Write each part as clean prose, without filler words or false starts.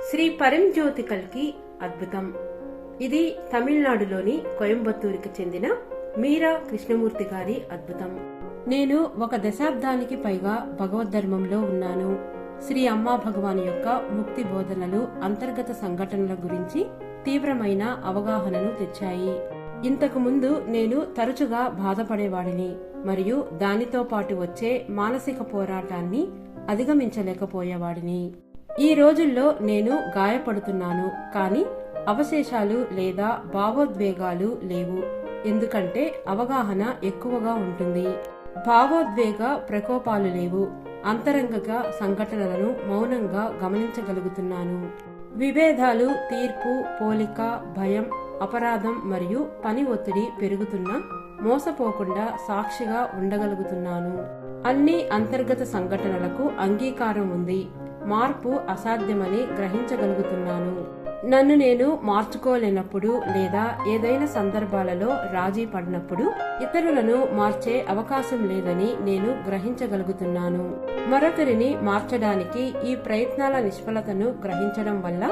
శ్రీ పరంజ్యోతి కల్కి అద్భుతం. ఇది తమిళనాడులోని కోయంబత్తూరుకి చెందిన మీరా కృష్ణమూర్తి గారి అద్భుతం. నేను ఒక దశాబ్దానికి పైగా భగవద్ధర్మంలో ఉన్నాను. శ్రీ అమ్మా భగవాన్ యొక్క ముక్తి బోధనలు అంతర్గత సంఘటనల గురించి తీవ్రమైన అవగాహనను తెచ్చాయి. ఇంతకు ముందు నేను తరచుగా బాధపడేవాడిని మరియు దానితో పాటు వచ్చే మానసిక పోరాటాన్ని అధిగమించలేకపోయేవాడిని. ఈ రోజుల్లో నేను గాయపడుతున్నాను, కానీ అవశేషాలు లేదా భావోద్వేగాలు లేవు, ఎందుకంటే అవగాహన ఎక్కువగా ఉంటుంది. భావోద్వేగ ప్రకోపాలు లేవు. అంతరంగక సంఘటనలను మౌనంగా గమనించగలుగుతున్నాను. విభేదాలు, తీర్పు, పోలిక, భయం, అపరాధం మరియు పని ఒత్తిడి పెరుగుతున్నా మోసపోకుండా సాక్షిగా ఉండగలుగుతున్నాను. అన్ని అంతర్గత సంఘటనలకు అంగీకారం ఉంది. మార్పు అసాధ్యమని గ్రహించగలుగుతున్నాను. నన్ను నేను మార్చుకోలేనప్పుడు లేదా ఏదైనా సందర్భాలలో రాజీ పడినప్పుడు ఇతరులను మార్చే అవకాశం లేదని నేను గ్రహించగలుగుతున్నాను. మరొకరిని మార్చడానికి ఈ ప్రయత్నాల నిష్ఫలతను గ్రహించడం వల్ల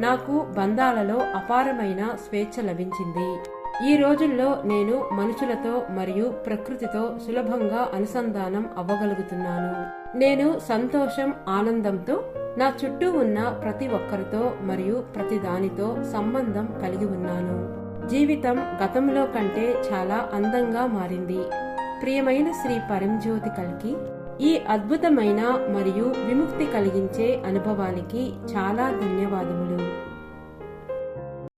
నాకు బంధాలలో అపారమైన స్వేచ్ఛ లభించింది. ఈ రోజుల్లో నేను మనుషులతో మరియు ప్రకృతితో సులభంగా అనుసంధానం అవ్వగలుగుతున్నాను. నేను సంతోషం, ఆనందంతో నా చుట్టూ ఉన్న ప్రతి ఒక్కరితో మరియు ప్రతి దానితో సంబంధం కలిగి ఉన్నాను. జీవితం గతంలో కంటే చాలా అందంగా మారింది. ప్రియమైన శ్రీ పరంజ్యోతి కల్కి ఈ అద్భుతమైన మరియు విముక్తి కలిగించే అనుభవానికి చాలా ధన్యవాదములు.